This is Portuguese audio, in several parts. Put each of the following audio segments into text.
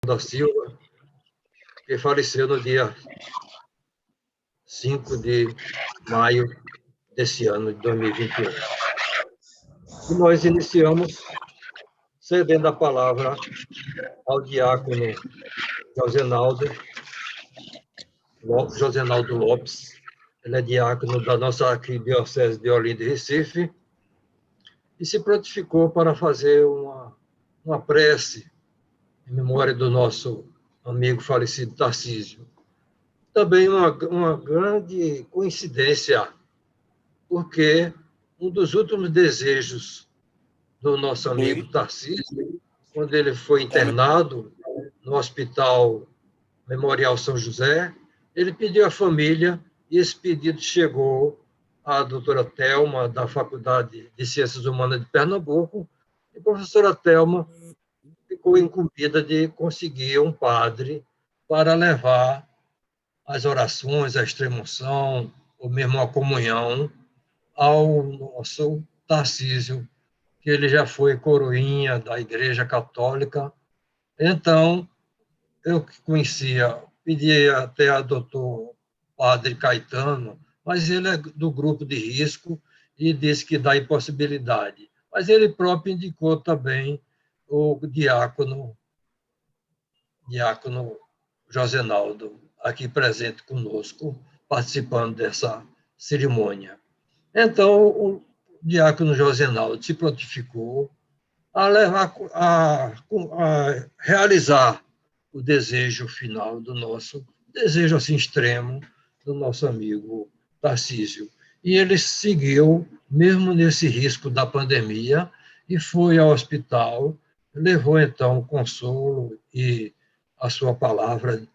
da Silva, que faleceu no dia 5 de maio desse ano, de 2021. E nós iniciamos cedendo a palavra ao diácono Josenaldo Lopes. Ele é diácono da nossa arquidiocese de Olinda e Recife e se prontificou para fazer uma prece em memória do nosso amigo falecido Tarcísio. Também uma grande coincidência, porque um dos últimos desejos do nosso amigo Tarcísio, quando ele foi internado no Hospital Memorial São José, ele pediu à família, e esse pedido chegou à doutora Thelma, da Faculdade de Ciências Humanas de Pernambuco, e a professora Thelma ficou incumbida de conseguir um padre para levar as orações, a extrema-unção, ou mesmo a comunhão, ao nosso Tarcísio, que ele já foi coroinha da Igreja Católica. Então, eu que conhecia, pedi até a doutor Padre Caetano, mas ele é do grupo de risco e disse que dá impossibilidade. Mas ele próprio indicou também o diácono Josenaldo, aqui presente conosco, participando dessa cerimônia. Então, o diácono Josenaldo se prontificou a realizar o desejo final do nosso, desejo assim extremo, do nosso amigo Tarcísio. E ele seguiu, mesmo nesse risco da pandemia, e foi ao hospital, levou então o consolo e a sua palavra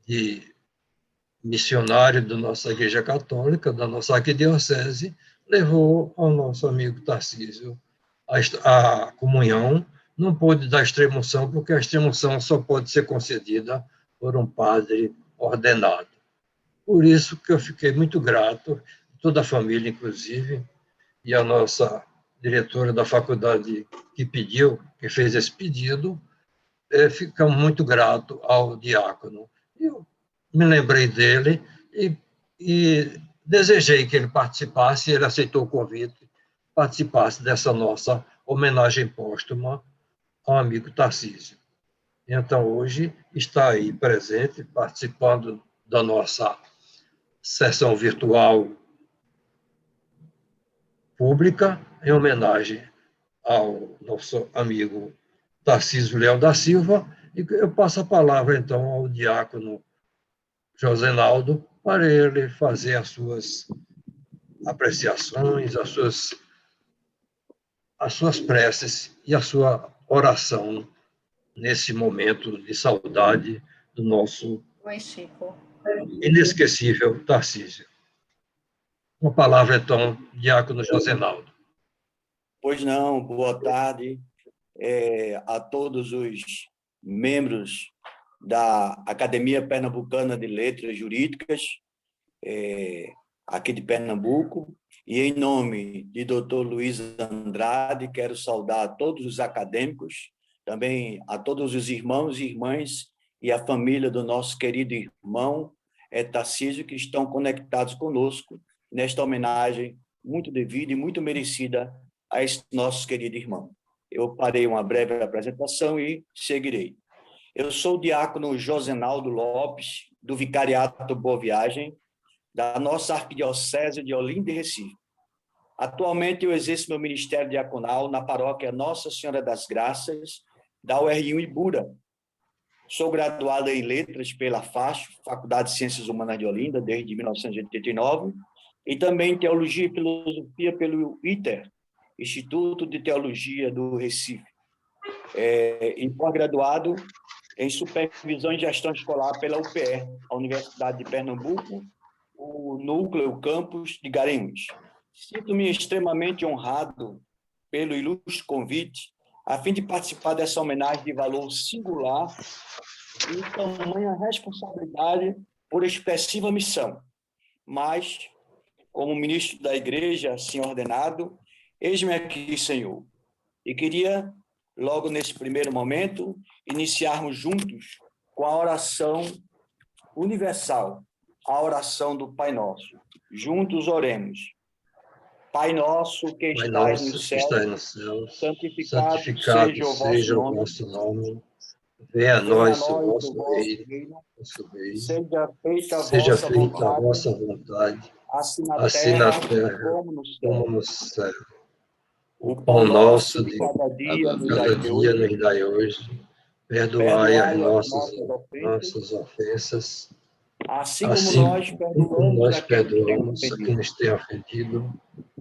de missionário da nossa Igreja Católica, da nossa arquidiocese, levou ao nosso amigo Tarcísio a comunhão. Não pôde dar extrema-unção, porque a extrema-unção só pode ser concedida por um padre ordenado. Por isso que eu fiquei muito grato, toda a família, inclusive, e a nossa diretora da faculdade que fez esse pedido, ficamos muito gratos ao diácono. Eu me lembrei dele e desejei que ele participasse, ele aceitou o convite, participasse dessa nossa homenagem póstuma ao amigo Tarcísio. Então, hoje, está aí presente, participando da nossa sessão virtual pública, em homenagem ao nosso amigo Tarcísio Leão da Silva, e eu passo a palavra, então, ao diácono Josenaldo, para ele fazer as suas apreciações, as suas preces e a sua oração nesse momento de saudade do nosso inesquecível Tarcísio. Uma palavra, então, diácono Josenaldo. Pois não, boa tarde a todos os membros da Academia Pernambucana de Letras Jurídicas, aqui de Pernambuco, e em nome de Dr. Luiz Andrade, quero saudar a todos os acadêmicos, também a todos os irmãos e irmãs e a família do nosso querido irmão Tarcísio, que estão conectados conosco nesta homenagem muito devida e muito merecida a esse nosso querido irmão. Eu farei uma breve apresentação e seguirei. Eu sou o diácono Josenaldo Lopes, do Vicariato Boa Viagem, da nossa Arquidiocese de Olinda e Recife. Atualmente, eu exerço meu ministério diaconal na paróquia Nossa Senhora das Graças, da UR1 Ibura. Sou graduado em Letras pela FACH, Faculdade de Ciências Humanas de Olinda, desde 1989, e também em Teologia e Filosofia pelo ITER, Instituto de Teologia do Recife. E pós-graduado em Supervisão e Gestão Escolar pela UPE, a Universidade de Pernambuco, o Núcleo Campus de Garanhuns. Sinto-me extremamente honrado pelo ilustre convite, a fim de participar dessa homenagem de valor singular e tamanha responsabilidade por expressiva missão. Mas, como ministro da Igreja, assim ordenado, eis-me aqui, Senhor. E queria logo nesse primeiro momento, iniciarmos juntos com a oração universal, a oração do Pai Nosso. Juntos oremos. Pai nosso que Pai estais nosso nos que céus, estais nos céus, santificado santificado seja o nome, vosso nome. Venha a venha a nós o nós o vosso vosso reino, reino, vosso reino. seja Seja feita feita a a vossa vossa vontade, assim na assim na terra terra como no céu. como no céu. O O pão pão nosso nosso de de cada dia nos cada dai dia hoje, nos dai hoje. Perdoai as perdoai as nossas ofensas, nossas ofensas, assim como assim nós como perdoamos nós a quem nos tem perdoamos a quem ofendido. nos tem ofendido.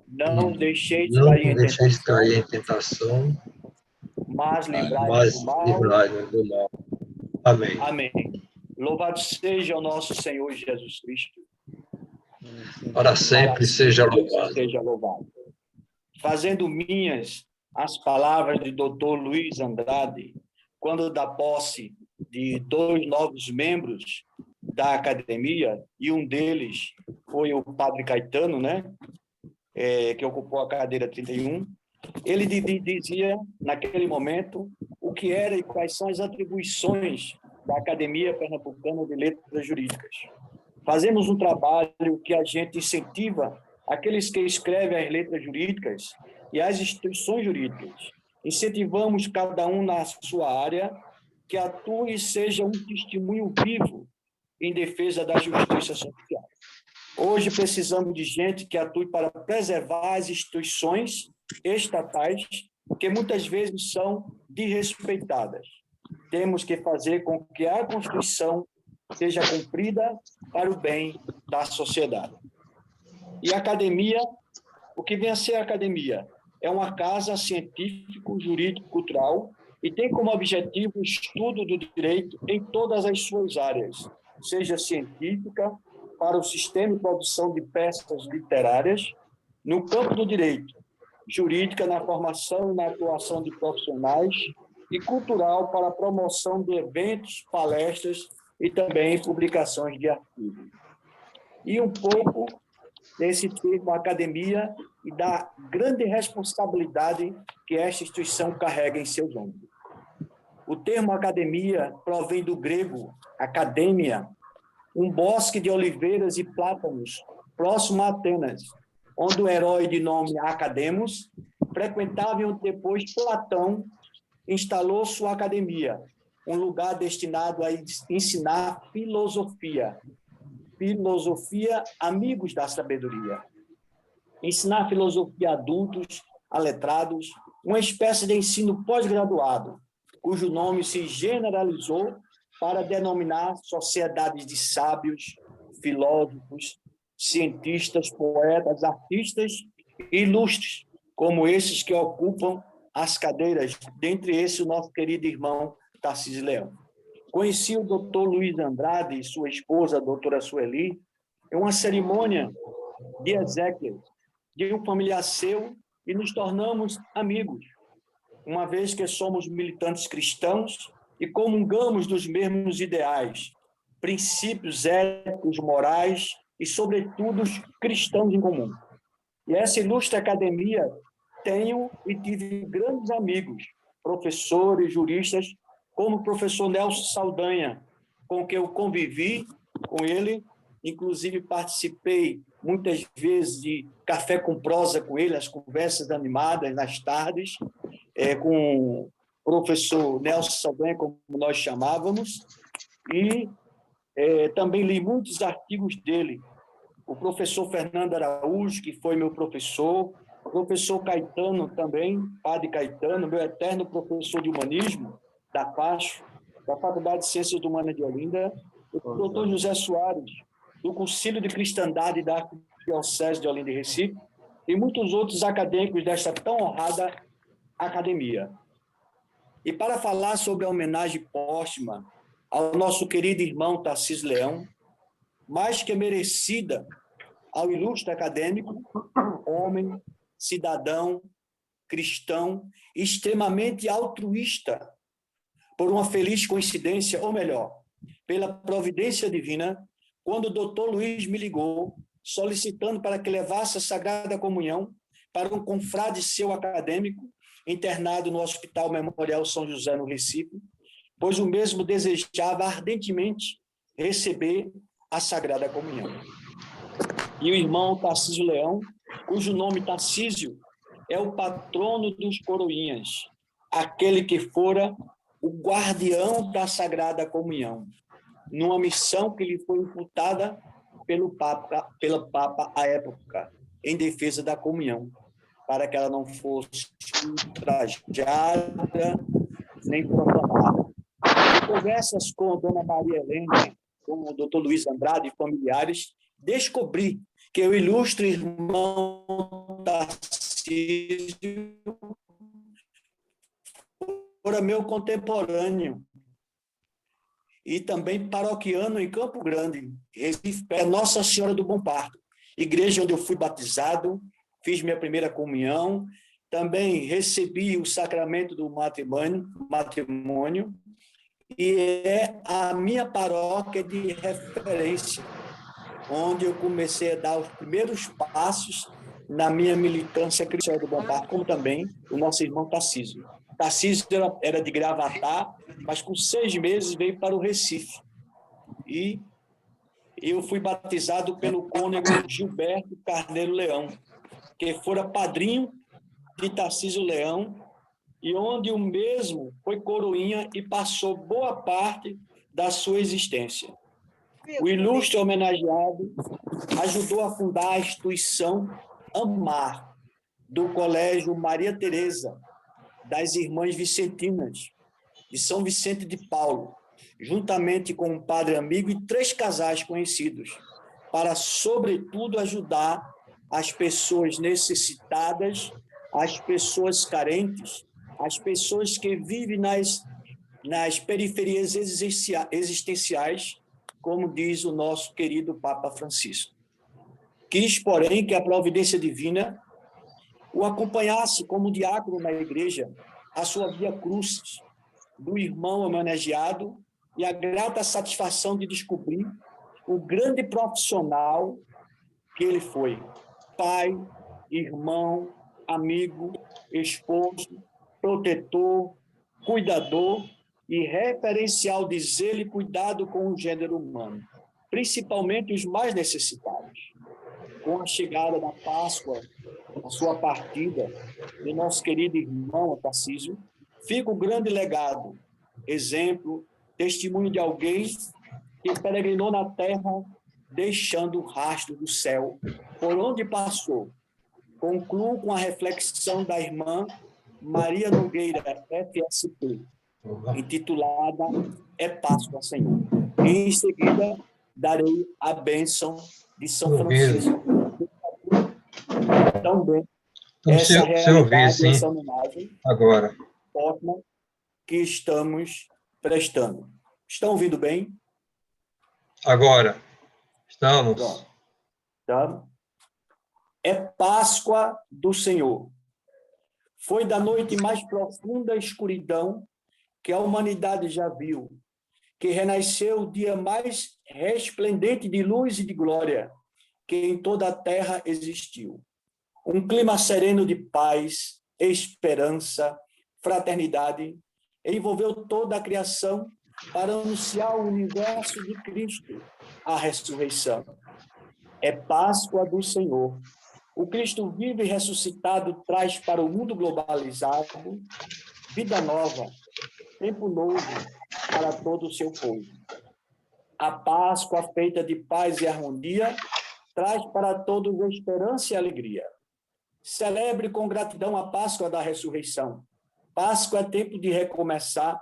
Não E deixeis não cair nos em deixeis tentação, cair em tentação, mas livrai-nos do mas mal. livrai-nos do mal. Amém. Amém. Louvado seja o nosso Senhor Jesus Cristo. Para sempre seja louvado. Seja louvado. Fazendo minhas as palavras de Dr. Luiz Andrade, quando da posse de 2 novos membros da academia, e um deles foi o Padre Caetano, né? Que ocupou a cadeira 31, ele dizia, naquele momento, o que era e quais são as atribuições da Academia Pernambucana de Letras Jurídicas. Fazemos um trabalho que a gente incentiva aqueles que escrevem as letras jurídicas e as instituições jurídicas. Incentivamos cada um na sua área que atue e seja um testemunho vivo em defesa da justiça social. Hoje precisamos de gente que atue para preservar as instituições estatais, que muitas vezes são desrespeitadas. Temos que fazer com que a Constituição seja cumprida para o bem da sociedade. E a academia, o que vem a ser a academia? É uma casa científico, jurídico, cultural e tem como objetivo o estudo do direito em todas as suas áreas, seja científica, para o sistema de produção de peças literárias, no campo do direito, jurídica na formação e na atuação de profissionais e cultural para a promoção de eventos, palestras e também publicações de artigos. E um pouco desse termo academia e da grande responsabilidade que esta instituição carrega em seus ombros. O termo academia provém do grego academia, um bosque de oliveiras e plátanos próximo a Atenas, onde o herói de nome Academos frequentava e depois Platão instalou sua academia, um lugar destinado a ensinar filosofia. Filosofia, amigos da sabedoria. Ensinar filosofia a adultos, a letrados, uma espécie de ensino pós-graduado, cujo nome se generalizou para denominar sociedades de sábios, filósofos, cientistas, poetas, artistas e ilustres, como esses que ocupam as cadeiras, dentre esses o nosso querido irmão Tarcísio Leão. Conheci o doutor Luiz Andrade e sua esposa, a doutora Sueli, em uma cerimônia de exéquias de um familiar seu e nos tornamos amigos, uma vez que somos militantes cristãos e comungamos dos mesmos ideais, princípios éticos, morais e, sobretudo, cristãos em comum. E essa ilustre academia tenho e tive grandes amigos, professores, juristas, como o professor Nelson Saldanha, com quem eu convivi com ele, inclusive participei muitas vezes de café com prosa com ele, as conversas animadas nas tardes, com o professor Nelson Saldanha, como nós chamávamos, e também li muitos artigos dele. O professor Fernando Araújo, que foi meu professor, o professor Caetano também, padre Caetano, meu eterno professor de humanismo, da FACH, da Faculdade de Ciências Humanas de Olinda, o doutor José Soares, do Concílio de Cristandade da Arquidiocese de Olinda e Recife, e muitos outros acadêmicos desta tão honrada academia. E para falar sobre a homenagem póstuma ao nosso querido irmão Tarcísio Leão, mais que merecida ao ilustre acadêmico, homem, cidadão, cristão, extremamente altruísta, por uma feliz coincidência, ou melhor, pela providência divina, quando o doutor Luiz me ligou, solicitando para que levasse a Sagrada Comunhão para um confrade seu acadêmico, internado no Hospital Memorial São José, no Recife, pois o mesmo desejava ardentemente receber a Sagrada Comunhão. E o irmão Tarcísio Leão, cujo nome Tarcísio é o patrono dos coroinhas, aquele que fora o guardião da Sagrada Comunhão, numa missão que lhe foi imputada pelo Papa à época, em defesa da comunhão, para que ela não fosse ultrajada nem profanada. Em conversas com a dona Maria Helena, com o doutor Luiz Andrade e familiares, descobri que o ilustre irmão Tarcísio fora meu contemporâneo e também paroquiano em Campo Grande, Recife, Nossa Senhora do Bom Parto, igreja onde eu fui batizado, fiz minha primeira comunhão, também recebi o sacramento do matrimônio, e é a minha paróquia de referência, onde eu comecei a dar os primeiros passos na minha militância cristã do Bom Parto, como também o nosso irmão Tarcísio. Tarcísio era de Gravatá, mas com 6 meses veio para o Recife. E eu fui batizado pelo cônego Gilberto Carneiro Leão, que fora padrinho de Tarcísio Leão, e onde o mesmo foi coroinha e passou boa parte da sua existência. O ilustre homenageado ajudou a fundar a instituição AMAR, do Colégio Maria Teresa, das Irmãs Vicentinas, de São Vicente de Paulo, juntamente com um padre amigo e 3 casais conhecidos, para, sobretudo, ajudar as pessoas necessitadas, as pessoas carentes, as pessoas que vivem nas periferias existenciais, como diz o nosso querido Papa Francisco. Quis, porém, que a providência divina o acompanhasse como diácono na igreja, a sua via crucis, do irmão homenageado, e a grata satisfação de descobrir o grande profissional que ele foi: pai, irmão, amigo, esposo, protetor, cuidador e referencial de zelo e cuidado com o gênero humano, principalmente os mais necessitados. Com a chegada da Páscoa, a sua partida, do nosso querido irmão Tarcísio, fica o grande legado, exemplo, testemunho de alguém que peregrinou na terra, deixando o rastro do céu, por onde passou. Concluo com a reflexão da irmã Maria Nogueira, FSP, intitulada É Páscoa, Senhor. E, em seguida, darei a bênção de São Francisco. Também essa realidade, essa homenagem agora que estamos prestando. Estão ouvindo bem? Agora, estamos. Pronto. Então, é Páscoa do Senhor. Foi da noite mais profunda escuridão que a humanidade já viu, que renasceu o dia mais resplendente de luz e de glória que em toda a terra existiu. Um clima sereno de paz, esperança, fraternidade envolveu toda a criação para anunciar o universo de Cristo, a ressurreição. É Páscoa do Senhor. O Cristo vivo e ressuscitado traz para o mundo globalizado vida nova, tempo novo para todo o seu povo. A Páscoa feita de paz e harmonia traz para todos esperança e alegria. Celebre com gratidão a Páscoa da ressurreição. Páscoa é tempo de recomeçar,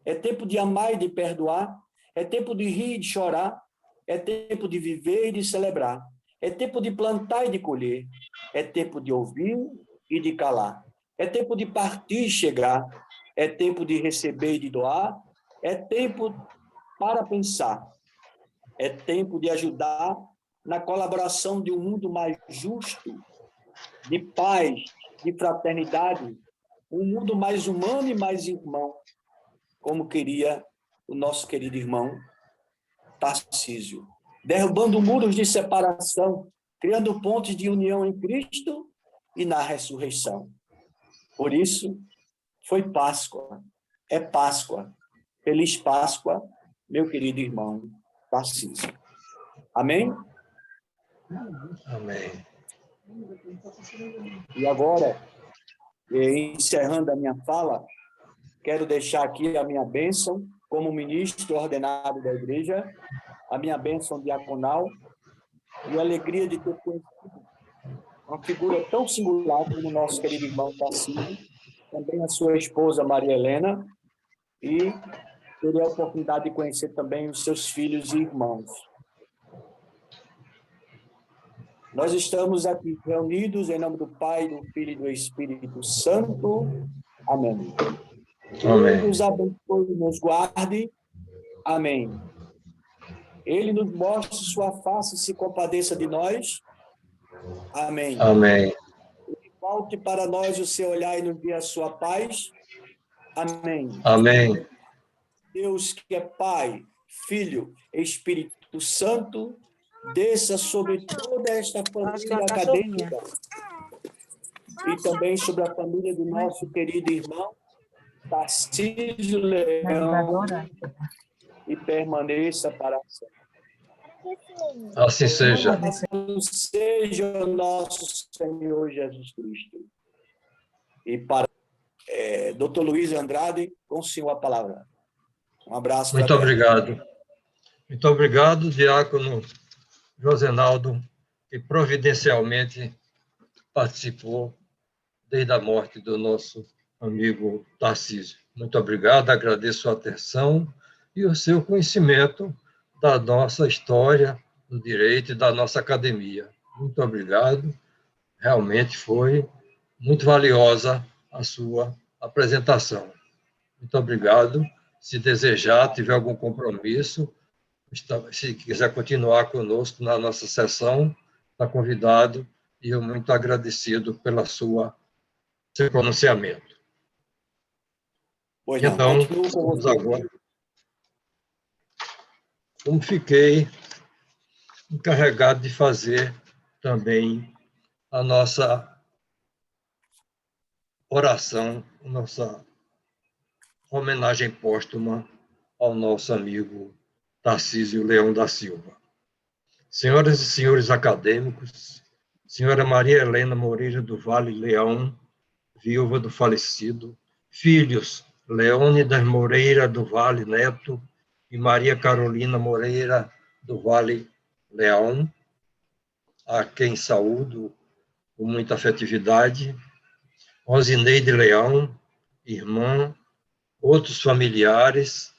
é tempo de amar e de perdoar, é tempo de rir e de chorar, é tempo de viver e de celebrar, é tempo de plantar e de colher, é tempo de ouvir e de calar, é tempo de partir e chegar, é tempo de receber e de doar, é tempo para pensar, é tempo de ajudar na colaboração de um mundo mais justo, de paz, de fraternidade, um mundo mais humano e mais irmão, como queria o nosso querido irmão Tarcísio, derrubando muros de separação, criando pontes de união em Cristo e na ressurreição. Por isso, foi Páscoa. É Páscoa. Feliz Páscoa, meu querido irmão Tarcísio. Amém? Amém. E agora, encerrando a minha fala, quero deixar aqui a minha bênção como ministro ordenado da igreja, a minha bênção diaconal e a alegria de ter conhecido uma figura tão singular como o nosso querido irmão Tarcísio, também a sua esposa Maria Helena, e terei a oportunidade de conhecer também os seus filhos e irmãos. Nós estamos aqui reunidos em nome do Pai, do Filho e do Espírito Santo. Amém. Amém. Ele nos abençoe e nos guarde. Amém. Ele nos mostre sua face e se compadeça de nós. Amém. Amém. Ele volte para nós o seu olhar e nos dê a sua paz. Amém. Amém. Deus que é Pai, Filho, Espírito Santo, desça sobre toda esta família acadêmica e também sobre a família do nosso querido irmão Tarcísio Leão e permaneça para sempre. Assim seja. Louvado seja o nosso Senhor Jesus Cristo. E para Dr. Luiz Andrade, com o senhor a palavra. Um abraço. Muito obrigado. Muito obrigado, diácono Josenaldo, que providencialmente participou desde a morte do nosso amigo Tarcísio. Muito obrigado, agradeço a atenção e o seu conhecimento da nossa história, do direito e da nossa academia. Muito obrigado, realmente foi muito valiosa a sua apresentação. Muito obrigado. Se desejar, tiver algum compromisso, se quiser continuar conosco na nossa sessão, está convidado e eu muito agradecido pela seu pronunciamento. Pois não, então, continuo com vamos você. agora. Como fiquei encarregado de fazer também a nossa oração, a nossa homenagem póstuma ao nosso amigo Tarcísio Leão da Silva. Senhoras e senhores acadêmicos, senhora Maria Helena Moreira do Vale Leão, viúva do falecido, filhos Leônidas Moreira do Vale Neto e Maria Carolina Moreira do Vale Leão, a quem saúdo com muita afetividade, Rosineide Leão, irmã, outros familiares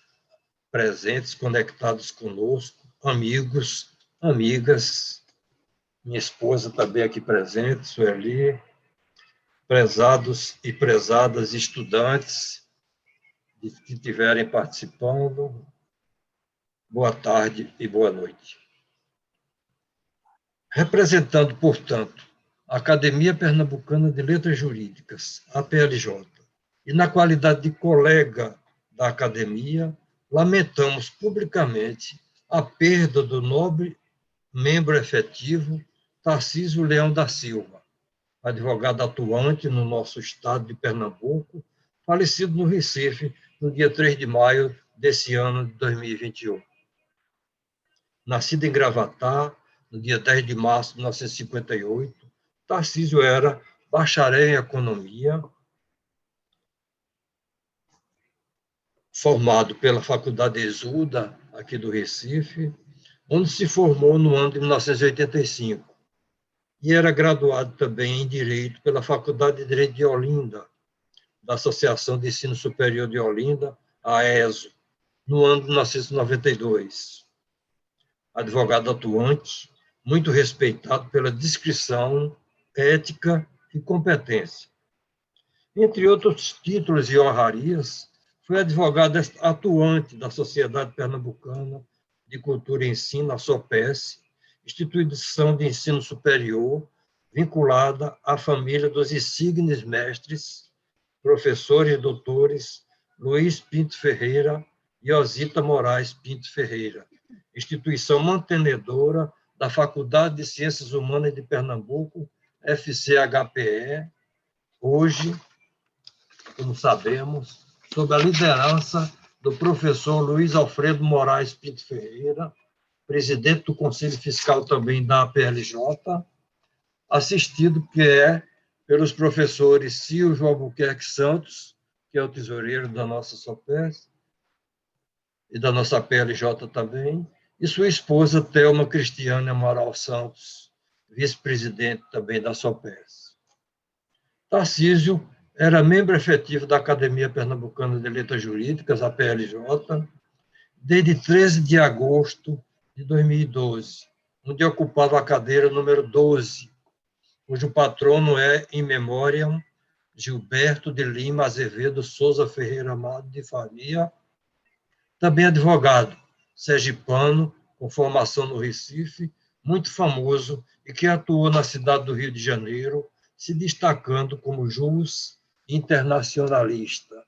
presentes, conectados conosco, amigos, amigas, minha esposa também aqui presente, Sueli, prezados e prezadas estudantes que estiverem participando, boa tarde e boa noite. Representando, portanto, a Academia Pernambucana de Letras Jurídicas, APLJ, e na qualidade de colega da academia, lamentamos publicamente a perda do nobre membro efetivo Tarcísio Leão da Silva, advogado atuante no nosso estado de Pernambuco, falecido no Recife no dia 3 de maio desse ano de 2021. Nascido em Gravatá, no dia 10 de março de 1958, Tarcísio era bacharel em economia, formado pela Faculdade Exuda, aqui do Recife, onde se formou no ano de 1985, e era graduado também em Direito pela Faculdade de Direito de Olinda, da Associação de Ensino Superior de Olinda, a AESO, no ano de 1992. Advogado atuante, muito respeitado pela discrição, ética e competência. Entre outros títulos e honrarias, foi advogado atuante da Sociedade Pernambucana de Cultura e Ensino, a SOPES, instituição de ensino superior vinculada à família dos insignes mestres, professores e doutores Luiz Pinto Ferreira e Osita Moraes Pinto Ferreira, instituição mantenedora da Faculdade de Ciências Humanas de Pernambuco, FCHPE, hoje como sabemos, sob a liderança do professor Luiz Alfredo Moraes Pinto Ferreira, presidente do Conselho Fiscal também da APLJ, assistido pelos professores Silvio Albuquerque Santos, que é o tesoureiro da nossa SOPES, e da nossa PLJ também, e sua esposa, Thelma Cristiane Amaral Santos, vice-presidente também da SOPES. Tarcísio era membro efetivo da Academia Pernambucana de Letras Jurídicas, a PLJ, desde 13 de agosto de 2012, onde ocupava a cadeira número 12, cujo patrono é, em memória, Gilberto de Lima Azevedo Souza Ferreira Amado de Faria, também advogado, sergipano, com formação no Recife, muito famoso e que atuou na cidade do Rio de Janeiro, se destacando como jus internacionalista.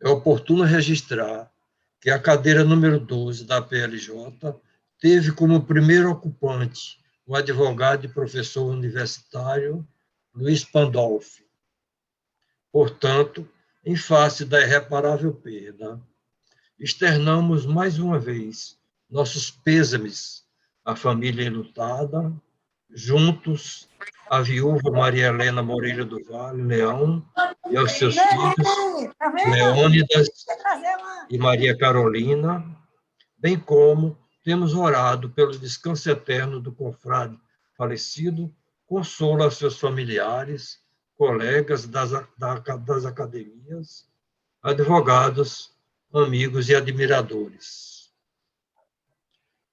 É oportuno registrar que a cadeira número 12 da PLJ teve como primeiro ocupante o advogado e professor universitário Luiz Pandolfi. Portanto, em face da irreparável perda, externamos mais uma vez nossos pêsames à família enlutada, juntos à viúva Maria Helena Moreira do Vale Leão e aos seus filhos Leônidas e Maria Carolina, bem como temos orado pelo descanso eterno do confrade falecido, consolo aos seus familiares, colegas das academias, advogados, amigos e admiradores.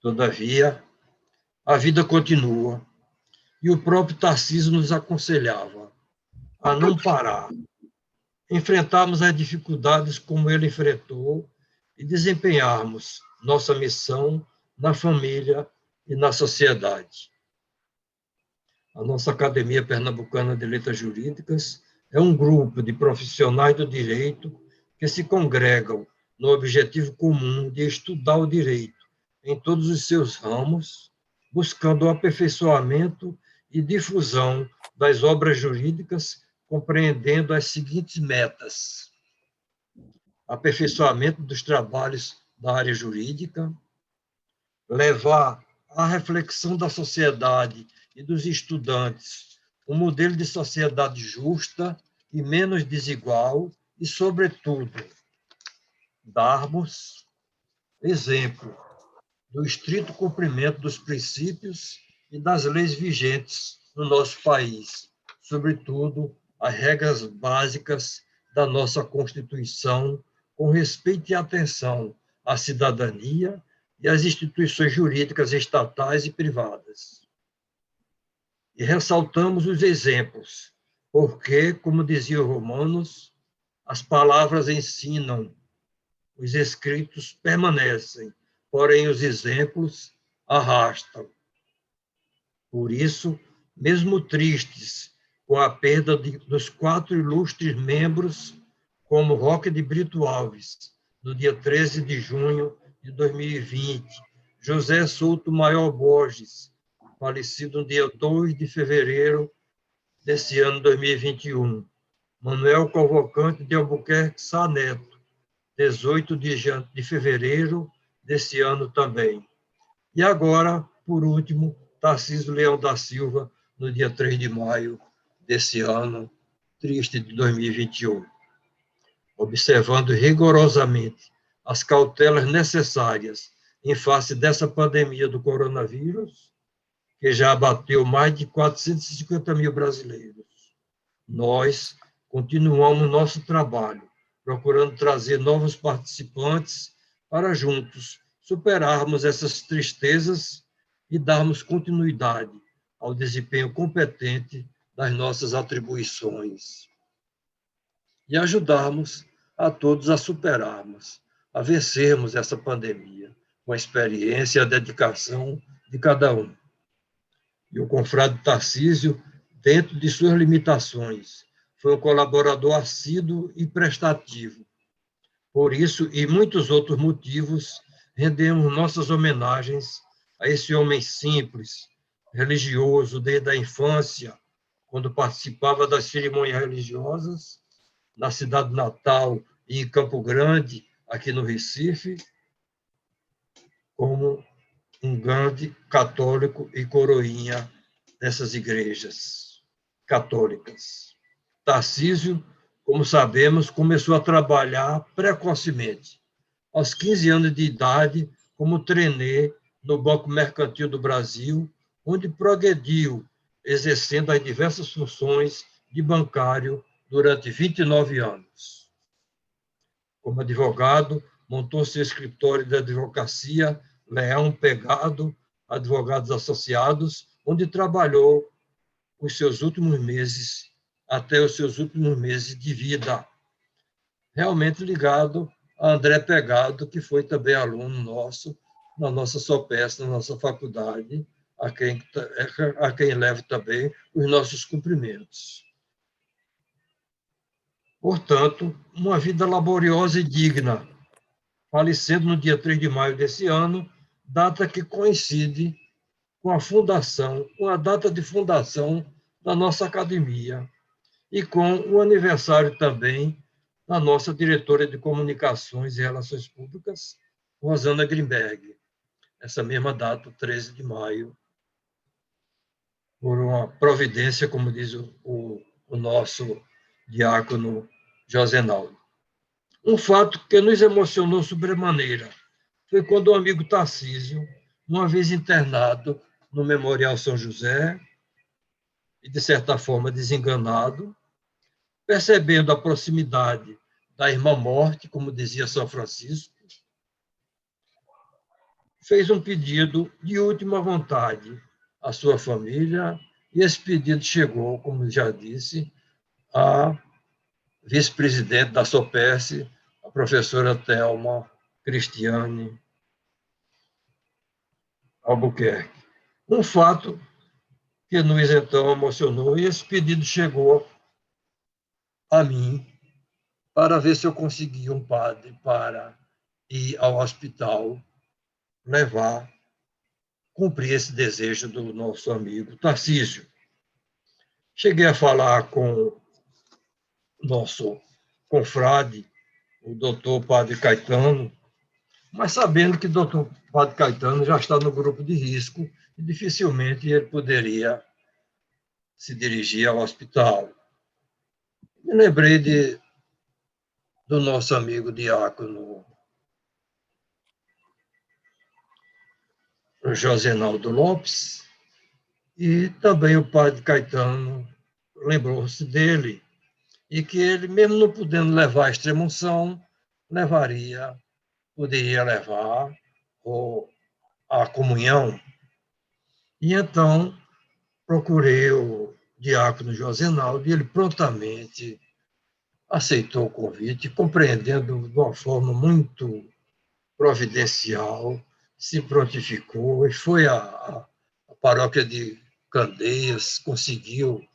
Todavia, a vida continua e o próprio Tarcísio nos aconselhava a não parar, enfrentarmos as dificuldades como ele enfrentou e desempenharmos nossa missão na família e na sociedade. A nossa Academia Pernambucana de Letras Jurídicas é um grupo de profissionais do direito que se congregam no objetivo comum de estudar o direito em todos os seus ramos, buscando o aperfeiçoamento e difusão das obras jurídicas, compreendendo as seguintes metas: aperfeiçoamento dos trabalhos da área jurídica, levar à reflexão da sociedade e dos estudantes um modelo de sociedade justa e menos desigual e, sobretudo, darmos exemplo do estrito cumprimento dos princípios e das leis vigentes no nosso país, sobretudo as regras básicas da nossa Constituição, com respeito e atenção à cidadania e às instituições jurídicas estatais e privadas. E ressaltamos os exemplos, porque, como dizia Romanos, as palavras ensinam, os escritos permanecem, porém os exemplos arrastam. Por isso, mesmo tristes com a perda dos 4 ilustres membros, como Roque de Brito Alves, no dia 13 de junho de 2020, José Souto Maior Borges, falecido no dia 2 de fevereiro desse ano 2021, Manuel Cavalcante de Albuquerque Sá Neto, 18 de fevereiro desse ano também. E agora, por último, Tarcísio Leão da Silva, no dia 3 de maio desse ano, triste de 2021. Observando rigorosamente as cautelas necessárias em face dessa pandemia do coronavírus, que já abateu mais de 450 mil brasileiros. Nós continuamos nosso trabalho, procurando trazer novos participantes para juntos superarmos essas tristezas e darmos continuidade ao desempenho competente das nossas atribuições. E ajudarmos a todos a superarmos, a vencermos essa pandemia, com a experiência e a dedicação de cada um. E o confrade Tarcísio, dentro de suas limitações, foi um colaborador assíduo e prestativo. Por isso e muitos outros motivos, rendemos nossas homenagens a esse homem simples, religioso desde a infância, quando participava das cerimônias religiosas, na cidade natal e em Campo Grande, aqui no Recife, como um grande católico e coroinha dessas igrejas católicas. Tarcísio, como sabemos, começou a trabalhar precocemente. Aos 15 anos de idade, como trainee no Banco Mercantil do Brasil, onde progrediu, exercendo as diversas funções de bancário durante 29 anos. Como advogado, montou seu escritório de advocacia, Leão Pegado, Advogados Associados, onde trabalhou os seus últimos meses, até os seus últimos meses de vida. Realmente ligado a André Pegado, que foi também aluno nosso, na nossa SOPES, na nossa faculdade, a quem levo também os nossos cumprimentos. Portanto, uma vida laboriosa e digna, falecendo no dia 3 de maio desse ano, data que coincide com a fundação, com a data de fundação da nossa academia e com o aniversário também da nossa diretora de Comunicações e Relações Públicas, Rosana Grimberg, essa mesma data, 13 de maio, por uma providência, como diz o nosso diácono Josenaldo. Um fato que nos emocionou sobremaneira foi quando o amigo Tarcísio, uma vez internado no Memorial São José, e de certa forma desenganado, percebendo a proximidade da irmã morte, como dizia São Francisco, fez um pedido de última vontade à sua família, e esse pedido chegou, como já disse, à vice-presidente da SOPES, a professora Thelma Cristiane Albuquerque. Um fato que nos então emocionou, e esse pedido chegou a mim para ver se eu conseguia um padre para ir ao hospital levar, cumprir esse desejo do nosso amigo Tarcísio. Cheguei a falar com o nosso confrade, o doutor Padre Caetano, mas sabendo que o doutor Padre Caetano já está no grupo de risco e dificilmente ele poderia se dirigir ao hospital. Me lembrei do nosso amigo diácono Josenaldo Lopes, e também o padre Caetano lembrou-se dele, e que ele, mesmo não podendo levar a extrema-unção, poderia levar a comunhão. E então procurei o diácono Josenaldo, e ele prontamente aceitou o convite, compreendendo de uma forma muito providencial, se prontificou e foi à paróquia de Candeias, conseguiu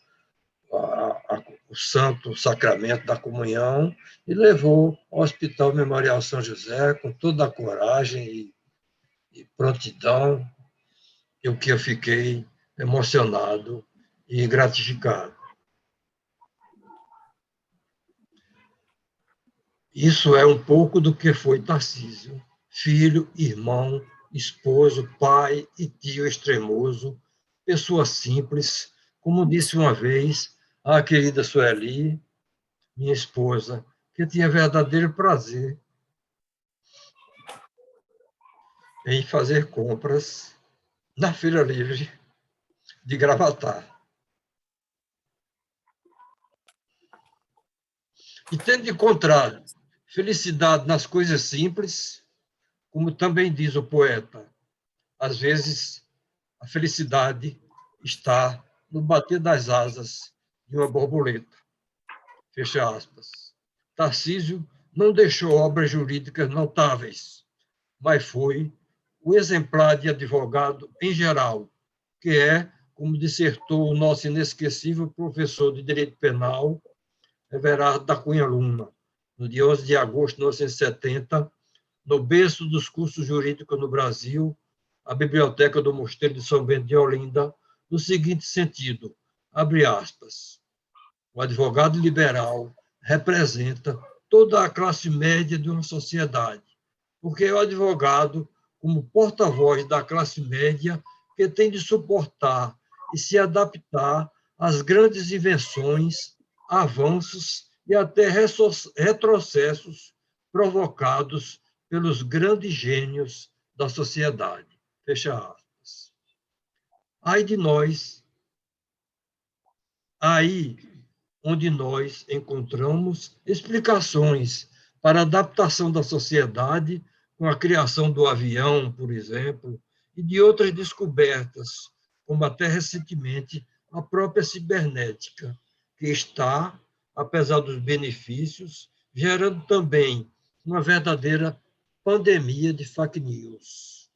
o santo sacramento da comunhão e levou ao Hospital Memorial São José com toda a coragem e prontidão, e o que eu fiquei emocionado e gratificado. Isso é um pouco do que foi Tarcísio, filho, irmão, esposo, pai e tio extremoso, pessoa simples, como disse uma vez a querida Sueli, minha esposa, que tinha verdadeiro prazer em fazer compras na Feira Livre de Gravatá. E tendo encontrado felicidade nas coisas simples, como também diz o poeta, às vezes a felicidade está no bater das asas de uma borboleta. Fecha aspas. Tarcísio não deixou obras jurídicas notáveis, mas foi o exemplar de advogado em geral, que é, como dissertou o nosso inesquecível professor de Direito Penal, Everardo da Cunha Luna, no dia 11 de agosto de 1970, no berço dos cursos jurídicos no Brasil, a Biblioteca do Mosteiro de São Bento de Olinda, no seguinte sentido, abre aspas, o advogado liberal representa toda a classe média de uma sociedade, porque é o advogado, como porta-voz da classe média, que tem de suportar e se adaptar às grandes invenções, avanços e até retrocessos provocados pelos grandes gênios da sociedade. Fecha aspas. Ai de nós, aí onde nós encontramos explicações para a adaptação da sociedade com a criação do avião, por exemplo, e de outras descobertas, como até recentemente a própria cibernética, que está, apesar dos benefícios, gerando também uma verdadeira pandemia de fake news,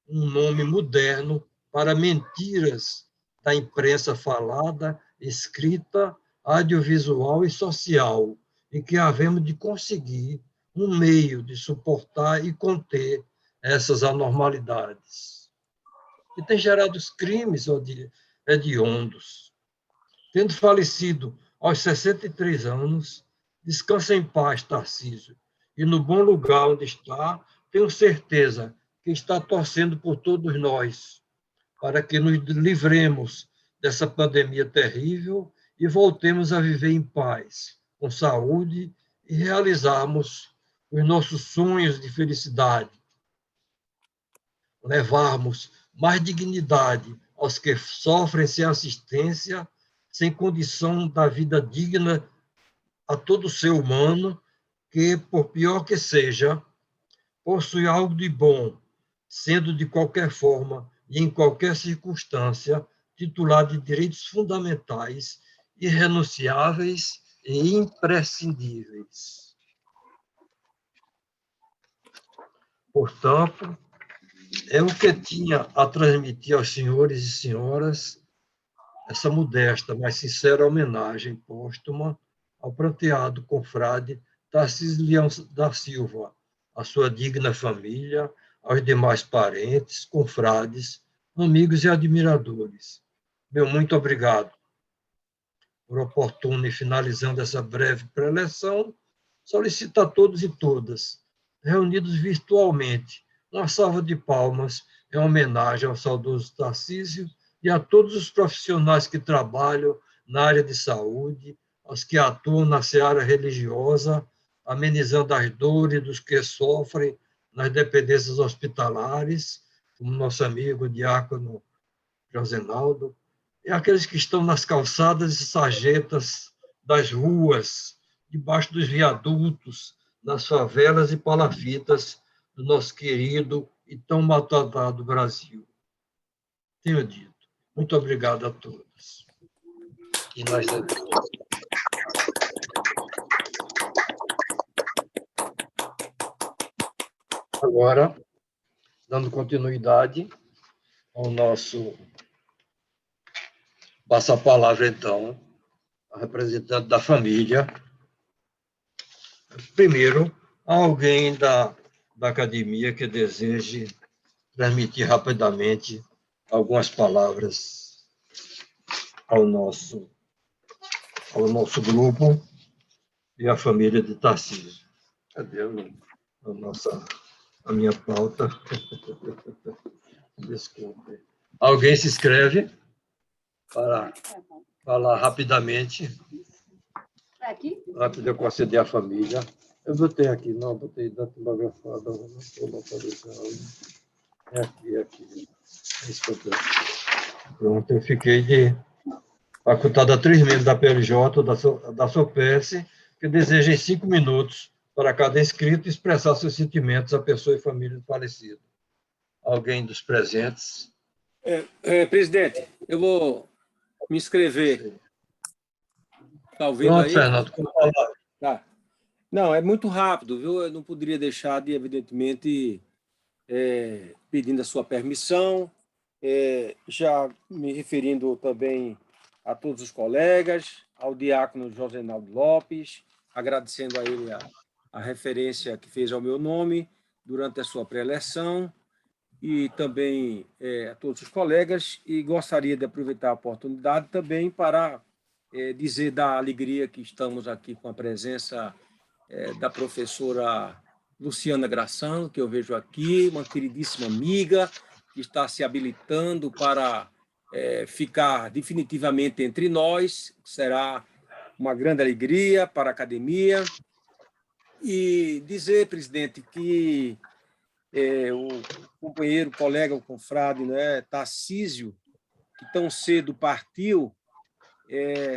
um nome moderno para mentiras da imprensa falada, escrita, audiovisual e social, e que havemos de conseguir um meio de suportar e conter essas anormalidades. E tem gerado os crimes hediondos. Tendo falecido aos 63 anos, descansa em paz, Tarcísio, e no bom lugar onde está, tenho certeza que está torcendo por todos nós, para que nos livremos dessa pandemia terrível e voltemos a viver em paz, com saúde e realizarmos os nossos sonhos de felicidade, levarmos mais dignidade aos que sofrem sem assistência, sem condição da vida digna a todo ser humano que, por pior que seja, possui algo de bom, sendo de qualquer forma e em qualquer circunstância titular de direitos fundamentais, irrenunciáveis e imprescindíveis. Portanto, é o que tinha a transmitir aos senhores e senhoras essa modesta, mas sincera homenagem póstuma ao pranteado confrade Tarcísio Leão da Silva, à sua digna família, aos demais parentes, confrades, amigos e admiradores. Meu muito obrigado por oportuno e finalizando essa breve preleção, solicito a todos e todas, reunidos virtualmente, uma salva de palmas em homenagem ao saudoso Tarcísio e a todos os profissionais que trabalham na área de saúde, aos que atuam na seara religiosa, amenizando as dores dos que sofrem nas dependências hospitalares, como nosso amigo diácono Josenaldo, e aqueles que estão nas calçadas e sarjetas das ruas, debaixo dos viadutos, nas favelas e palafitas do nosso querido e tão maltratado Brasil. Tenho dito. Muito obrigado a todos. E nós agora, dando continuidade ao nosso... Passo a palavra, então, ao representante da família. Primeiro, alguém da academia que deseje transmitir rapidamente algumas palavras ao nosso grupo e à família de Tarcísio. Cadê a minha pauta? Desculpe. Alguém se inscreve para falar rapidamente? Antes de eu conceder à família. Eu botei aqui, não, botei datilografada, não estou localizando. É aqui. É isso que eu tenho. Pronto, eu fiquei de facultado a 3 membros da PLJ, da SOPES, que desejem 5 minutos para cada inscrito expressar seus sentimentos à pessoa e família do falecido. Alguém dos presentes? Presidente, eu vou me inscrever. Está ouvindo Pronto, aí? Fernando, com a palavra. Tá. Não, é muito rápido, viu? Eu não poderia deixar de, evidentemente, pedindo a sua permissão, já me referindo também a todos os colegas, ao diácono Josenaldo Lopes, agradecendo a ele a referência que fez ao meu nome durante a sua pré-eleção, e também a todos os colegas, e gostaria de aproveitar a oportunidade também para dizer da alegria que estamos aqui com a presença da professora Luciana Graçano, que eu vejo aqui, uma queridíssima amiga, que está se habilitando para ficar definitivamente entre nós. Será uma grande alegria para a academia. E dizer, presidente, que o companheiro, colega, o confrade, né, Tarcísio, que tão cedo partiu,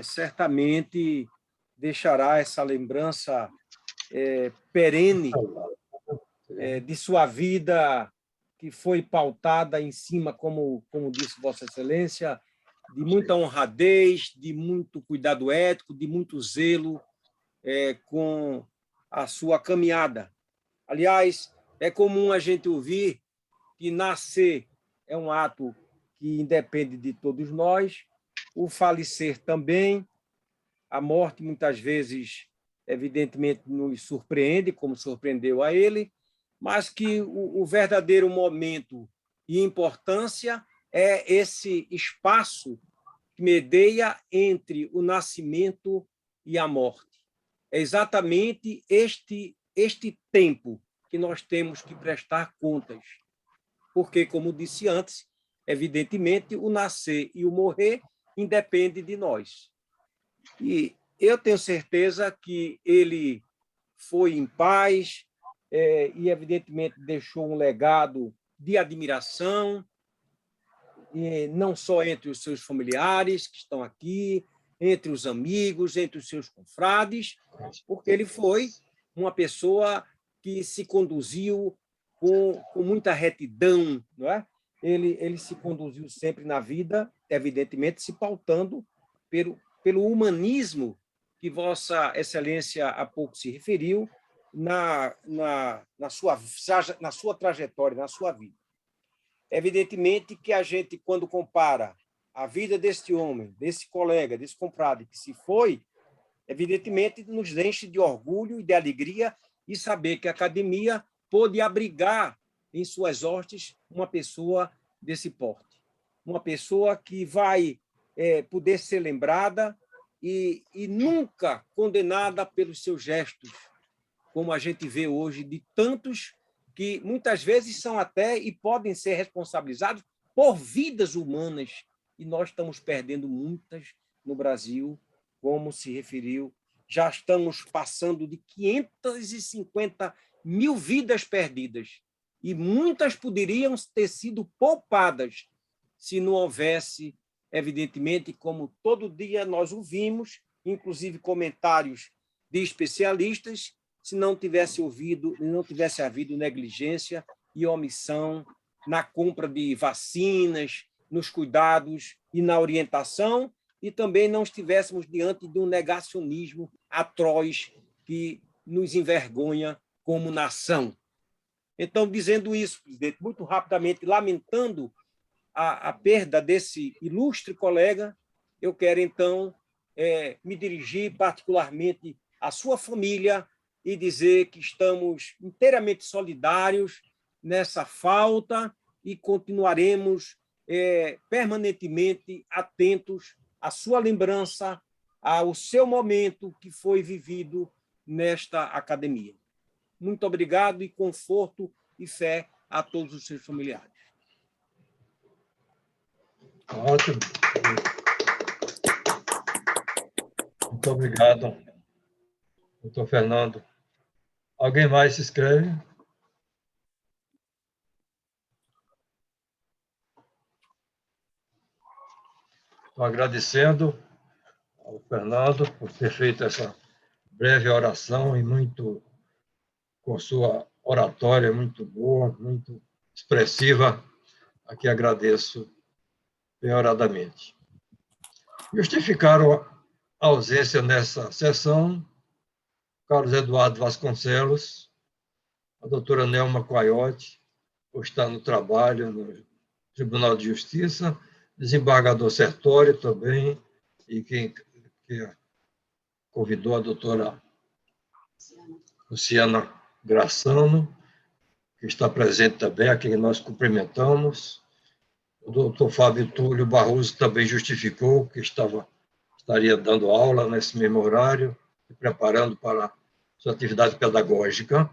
certamente deixará essa lembrança perene de sua vida, que foi pautada em cima, como disse Vossa Excelência, de muita honradez, de muito cuidado ético, de muito zelo com a sua caminhada. Aliás, é comum a gente ouvir que nascer é um ato que independe de todos nós, o falecer também, a morte muitas vezes, evidentemente, nos surpreende, como surpreendeu a ele, mas que o verdadeiro momento e importância é esse espaço que medeia entre o nascimento e a morte. É exatamente este tempo que nós temos que prestar contas, porque, como disse antes, evidentemente, o nascer e o morrer independem de nós. E eu tenho certeza que ele foi em paz e, evidentemente, deixou um legado de admiração, e não só entre os seus familiares que estão aqui, entre os amigos, entre os seus confrades, porque ele foi uma pessoa que se conduziu com muita retidão, não é? Ele se conduziu sempre na vida, evidentemente, se pautando pelo humanismo que Vossa Excelência há pouco se referiu na sua trajetória, na sua vida. Evidentemente que a gente, quando compara a vida deste homem, desse colega, desse confrade que se foi, evidentemente nos enche de orgulho e de alegria e saber que a academia pôde abrigar em suas hostes uma pessoa desse porte, uma pessoa que vai poder ser lembrada e nunca condenada pelos seus gestos, como a gente vê hoje de tantos que muitas vezes são até e podem ser responsabilizados por vidas humanas, e nós estamos perdendo muitas no Brasil, como se referiu. Já estamos passando de 550 mil vidas perdidas, e muitas poderiam ter sido poupadas se não houvesse, evidentemente, como todo dia nós ouvimos, inclusive comentários de especialistas, se não tivesse havido negligência e omissão na compra de vacinas, nos cuidados e na orientação, e também não estivéssemos diante de um negacionismo atroz que nos envergonha como nação. Então, dizendo isso, presidente, muito rapidamente, lamentando a perda desse ilustre colega, eu quero, então, me dirigir particularmente à sua família e dizer que estamos inteiramente solidários nessa falta e continuaremos permanentemente atentos à sua lembrança, ao seu momento que foi vivido nesta academia. Muito obrigado e conforto e fé a todos os seus familiares. Ótimo. Muito obrigado, doutor Fernando. Alguém mais se inscreve? Estou agradecendo ao Fernando por ter feito essa breve oração e muito, com sua oratória muito boa, muito expressiva. Aqui agradeço penhoradamente. Justificaram a ausência nessa sessão Carlos Eduardo Vasconcelos, a doutora Nelma Coyote, por estar no trabalho no Tribunal de Justiça, desembargador Sertório também, e quem convidou a doutora Luciana Graçano, que está presente também, a quem nós cumprimentamos. O doutor Fábio Túlio Barroso também justificou que estava estaria dando aula nesse mesmo horário, e preparando para sua atividade pedagógica.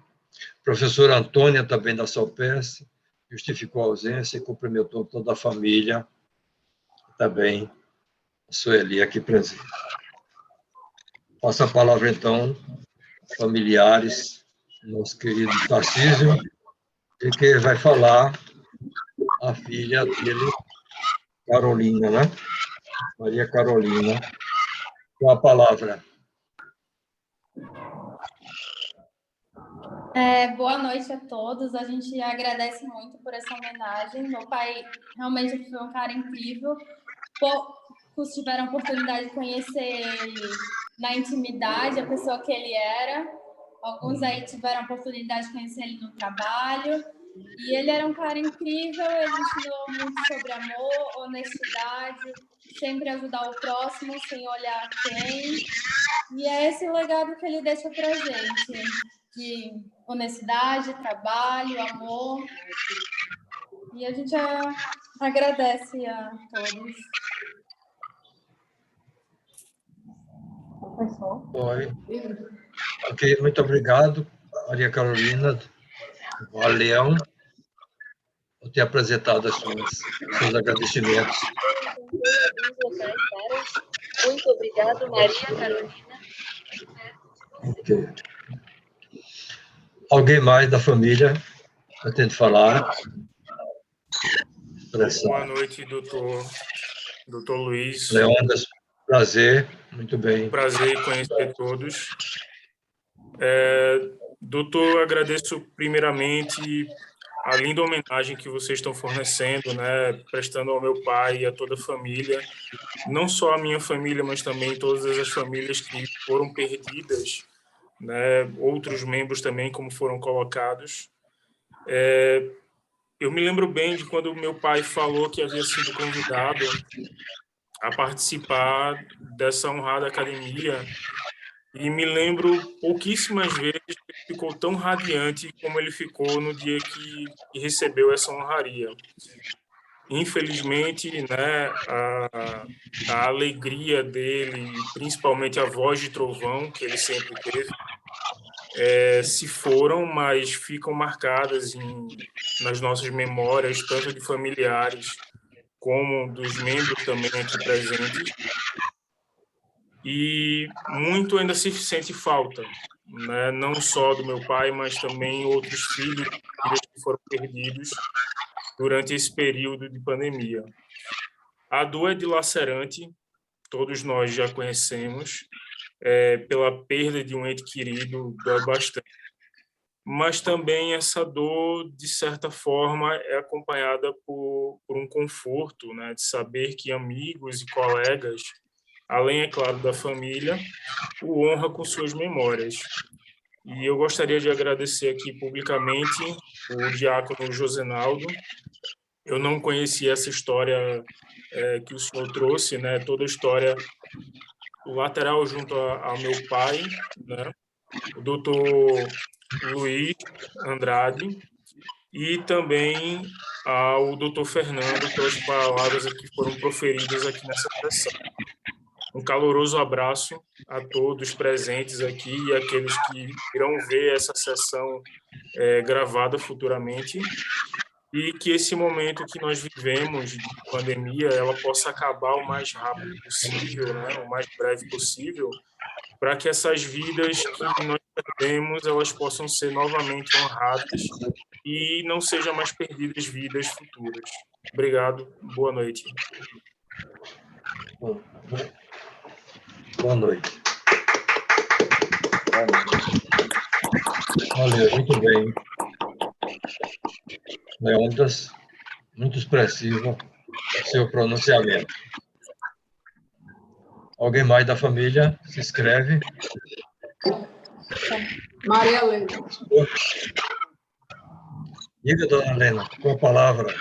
Professora Antônia, também da SOPES, justificou a ausência e cumprimentou toda a família, também a Sueli aqui presente. Passo a palavra, então, familiares, nosso querido Tarcísio, e que vai falar a filha dele, Carolina, né? Maria Carolina, com a palavra. Boa noite a todos. A gente agradece muito por essa homenagem. Meu pai realmente foi um cara incrível. Poucos tiveram a oportunidade de conhecer ele na intimidade, a pessoa que ele era. Alguns aí tiveram a oportunidade de conhecer ele no trabalho. E ele era um cara incrível, ele ensinou muito sobre amor, honestidade, sempre ajudar o próximo sem olhar quem. E é esse o legado que ele deixa pra gente, de honestidade, trabalho, amor. E a gente agradece a todos. Oi. Ok, muito obrigado, Maria Carolina. Valeu por ter apresentado seus agradecimentos. Muito obrigado, Maria Carolina. Okay. Alguém mais da família pretende falar? Boa noite, doutor Luiz. Leondas, prazer, muito bem. Prazer em conhecer todos. Doutor, agradeço primeiramente a linda homenagem que vocês estão fornecendo, né, prestando ao meu pai e a toda a família, não só a minha família, mas também todas as famílias que foram perdidas, né, outros membros também, como foram colocados. Eu me lembro bem de quando meu pai falou que havia sido convidado a participar dessa honrada academia, e me lembro pouquíssimas vezes que ele ficou tão radiante como ele ficou no dia que recebeu essa honraria. Infelizmente, né, a alegria dele, principalmente a voz de trovão que ele sempre teve, se foram, mas ficam marcadas nas nossas memórias, tanto de familiares como dos membros também aqui presentes. E muito ainda se sente falta, né? Não só do meu pai, mas também outros filhos que foram perdidos durante esse período de pandemia. A dor é dilacerante, todos nós já conhecemos, pela perda de um ente querido, dói bastante. Mas também essa dor, de certa forma, é acompanhada por um conforto, né? De saber que amigos e colegas, além, é claro, da família, o honra com suas memórias. E eu gostaria de agradecer aqui publicamente o diácono Josenaldo. Eu não conhecia essa história que o senhor trouxe, né? Toda a história lateral junto ao meu pai, né? O doutor Luiz Andrade, e também ao doutor Fernando pelas palavras que foram proferidas aqui nessa sessão. Um caloroso abraço a todos presentes aqui e aqueles que irão ver essa sessão gravada futuramente, e que esse momento que nós vivemos de pandemia ela possa acabar o mais rápido possível, né? O mais breve possível, para que essas vidas que nós perdemos elas possam ser novamente honradas e não sejam mais perdidas vidas futuras. Obrigado, boa noite. Boa noite. Valeu, muito bem. Leondas, muito expressivo seu pronunciamento. Alguém mais da família se inscreve? Maria Helena. Diga, dona Helena, com a palavra.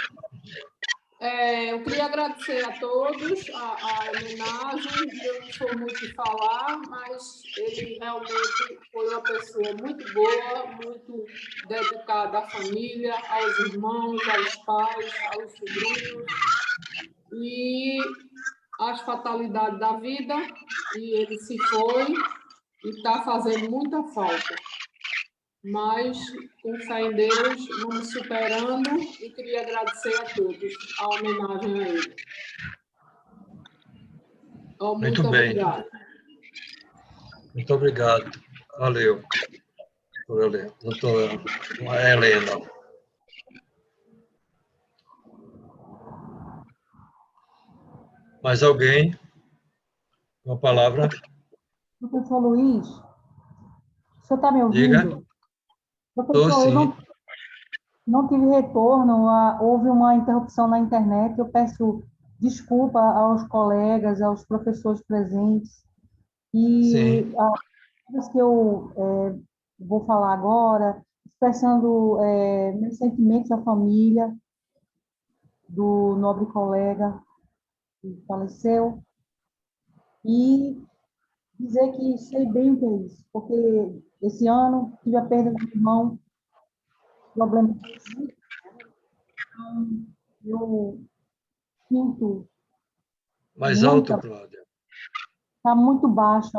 Eu queria agradecer a todos a homenagem. Eu não sou muito de falar, mas ele realmente foi uma pessoa muito boa, muito dedicada à família, aos irmãos, aos pais, aos sobrinhos. E as fatalidades da vida, e ele se foi e está fazendo muita falta. Mas, com fé em Deus, vamos superando, e queria agradecer a todos a homenagem a ele. Muito Muito bem. obrigada. Muito obrigado. Valeu. Doutora Helena. Mais alguém? Uma palavra? Professor Luiz, o senhor está me Diga. ouvindo? Estou Professor, eu sim. não tive retorno, houve uma interrupção na internet, eu peço desculpa aos colegas, aos professores presentes, e Sim. as coisas que eu vou falar agora, expressando meus sentimentos à família do nobre colega que faleceu, e dizer que sei bem o que é isso, porque esse ano tive a perda do meu irmão, problema de saúde, então eu sinto Mais alto, muita, Cláudia. está muito baixa.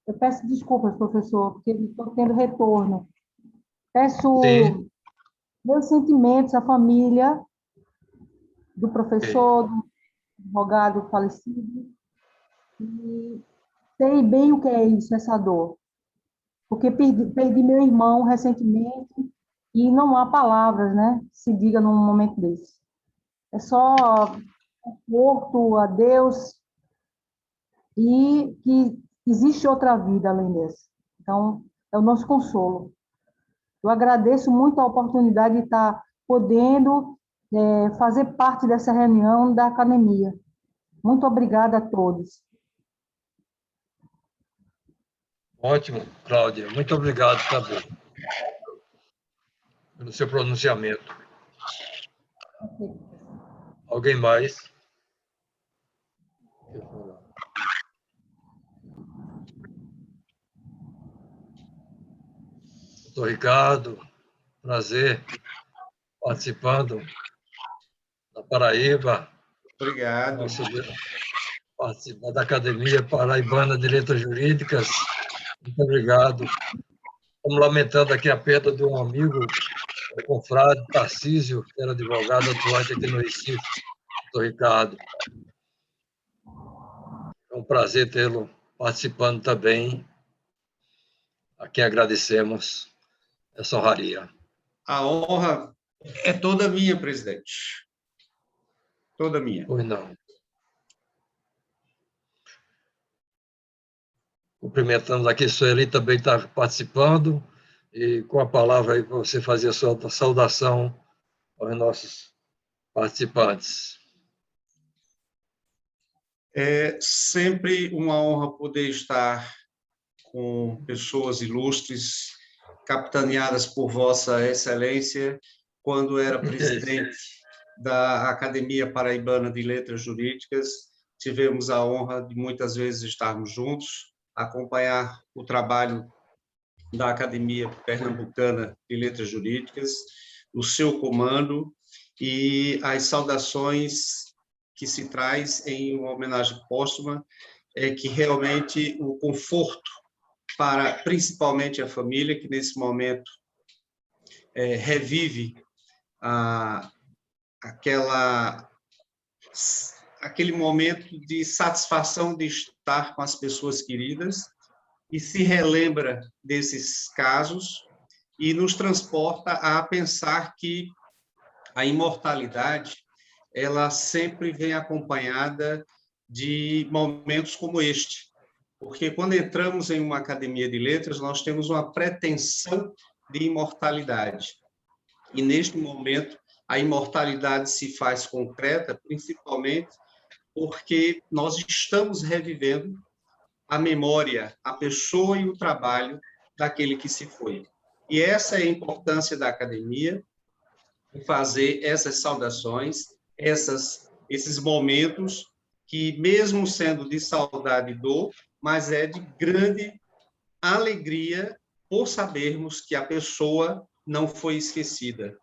Eu peço desculpas, professor, porque não estou tendo retorno. Peço Sim. meus sentimentos à família do Ok. professor, do advogado falecido, e sei bem o que é isso, essa dor, porque perdi meu irmão recentemente e não há palavras, né, que se diga num momento desse. É só conforto a Deus e que existe outra vida além dessa. Então, é o nosso consolo. Eu agradeço muito a oportunidade de estar podendo fazer parte dessa reunião da academia. Muito obrigada a todos. Ótimo, Cláudia. Muito obrigado também pelo seu pronunciamento. Alguém mais? Doutor Ricardo, prazer participando da Paraíba. Obrigado. Participar da Academia Paraibana de Letras Jurídicas. Muito obrigado. Estamos lamentando aqui a perda de um amigo, o confrade Tarcísio, que era advogado atuante aqui no Recife, doutor Ricardo. É um prazer tê-lo participando também. A quem agradecemos essa honraria. A honra é toda minha, presidente. Toda minha. Pois não. Cumprimentamos aqui, Sueli também está participando, e com a palavra aí para você fazer a sua saudação aos nossos participantes. É sempre uma honra poder estar com pessoas ilustres, capitaneadas por Vossa Excelência, quando era presidente da Academia Paraibana de Letras Jurídicas. Tivemos a honra de muitas vezes estarmos juntos, acompanhar o trabalho da Academia Pernambucana de Letras Jurídicas, o seu comando e as saudações que se traz em uma homenagem póstuma, é que realmente o conforto para principalmente a família, que nesse momento revive aquele momento de satisfação de estar com as pessoas queridas, e se relembra desses casos e nos transporta a pensar que a imortalidade ela sempre vem acompanhada de momentos como este, porque quando entramos em uma academia de letras, nós temos uma pretensão de imortalidade, e neste momento a imortalidade se faz concreta, principalmente porque nós estamos revivendo a memória, a pessoa e o trabalho daquele que se foi. E essa é a importância da academia, em fazer essas saudações, esses momentos que, mesmo sendo de saudade e dor, mas é de grande alegria por sabermos que a pessoa não foi esquecida,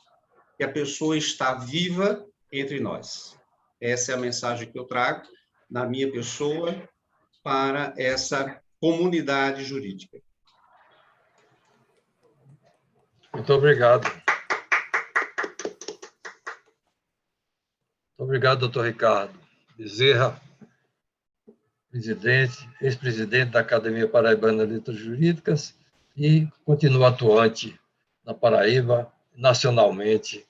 que a pessoa está viva entre nós. Essa é a mensagem que eu trago, na minha pessoa para essa comunidade jurídica. Muito obrigado. Muito obrigado, doutor Ricardo Bezerra, ex-presidente da Academia Paraibana de Letras Jurídicas e continua atuante na Paraíba, nacionalmente,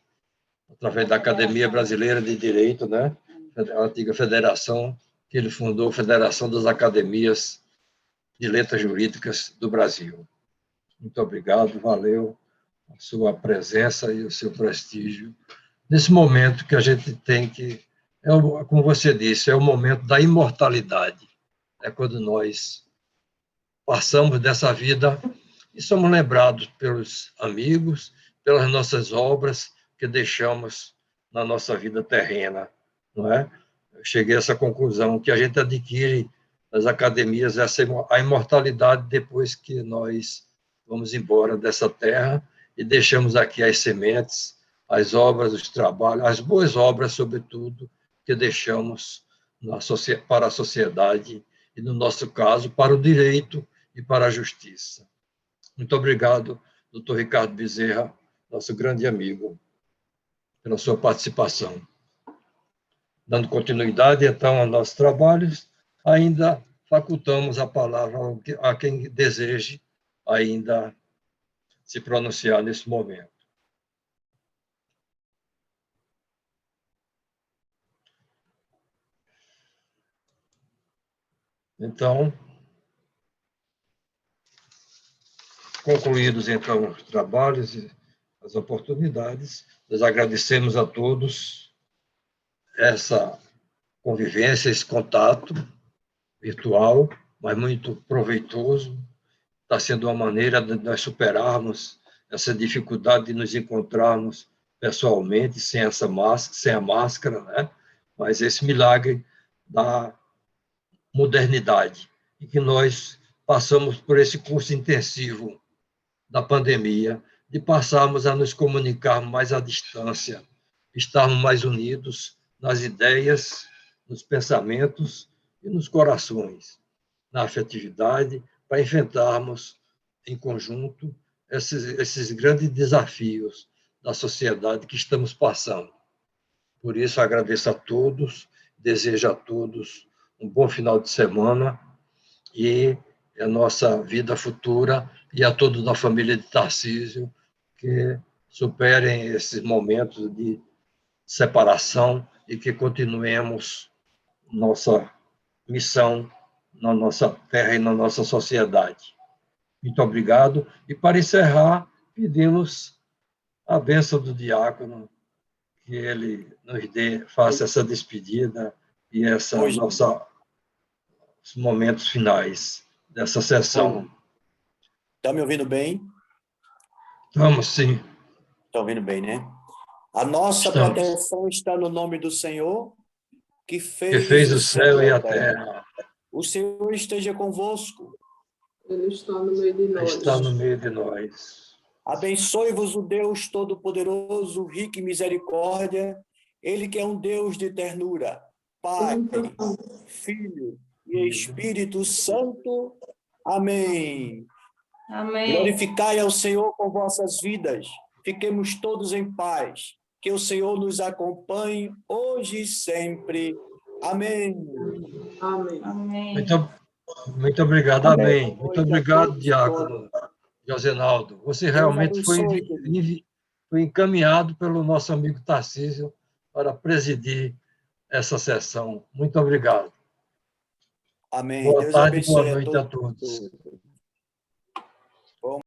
através da Academia Brasileira de Direito, né? A antiga federação que ele fundou, Federação das Academias de Letras Jurídicas do Brasil. Muito obrigado, valeu a sua presença e o seu prestígio nesse momento que a gente tem que, como você disse, é o momento da imortalidade. É quando nós passamos dessa vida e somos lembrados pelos amigos, pelas nossas obras que deixamos na nossa vida terrena, não é? Eu cheguei a essa conclusão, que a gente adquire nas academias a imortalidade depois que nós vamos embora dessa terra e deixamos aqui as sementes, as obras, os trabalhos, as boas obras, sobretudo, que deixamos para a sociedade e, no nosso caso, para o direito e para a justiça. Muito obrigado, doutor Ricardo Bezerra, nosso grande amigo, pela sua participação. Dando continuidade, então, aos nossos trabalhos, ainda facultamos a palavra a quem deseje ainda se pronunciar nesse momento. Então, concluídos, então, os trabalhos e as oportunidades, nós agradecemos a todos essa convivência, esse contato virtual, mas muito proveitoso. Está sendo uma maneira de nós superarmos essa dificuldade de nos encontrarmos pessoalmente, sem a máscara, né? Mas esse milagre da modernidade, e que nós passamos por esse curso intensivo da pandemia, de passarmos a nos comunicar mais à distância, estarmos mais unidos nas ideias, nos pensamentos e nos corações, na afetividade, para enfrentarmos em conjunto esses grandes desafios da sociedade que estamos passando. Por isso, agradeço a todos, desejo a todos um bom final de semana e a nossa vida futura, e a todos da família de Tarcísio, que superem esses momentos de separação e que continuemos nossa missão na nossa terra e na nossa sociedade. Muito obrigado. E, para encerrar, pedimos a bênção do diácono, que ele nos faça essa despedida e os momentos finais dessa sessão. Está me ouvindo bem? Estamos, sim. Está ouvindo bem, né? A nossa proteção está no nome do Senhor, que fez o céu e a terra. O Senhor esteja convosco. Ele está no meio de nós. Está no meio de nós. Abençoe-vos o Deus Todo-Poderoso, rico em misericórdia, Ele que é um Deus de ternura, Pai, Filho e Espírito Santo. Amém. Amém. Glorificai ao Senhor com vossas vidas. Fiquemos todos em paz. Que o Senhor nos acompanhe hoje e sempre. Amém. Amém. Amém. Muito obrigado. Amém. Muito obrigado, diácono Josenaldo. Você realmente foi encaminhado pelo nosso amigo Tarcísio para presidir essa sessão. Muito obrigado. Amém. Boa Deus tarde e abençoe boa noite a todos.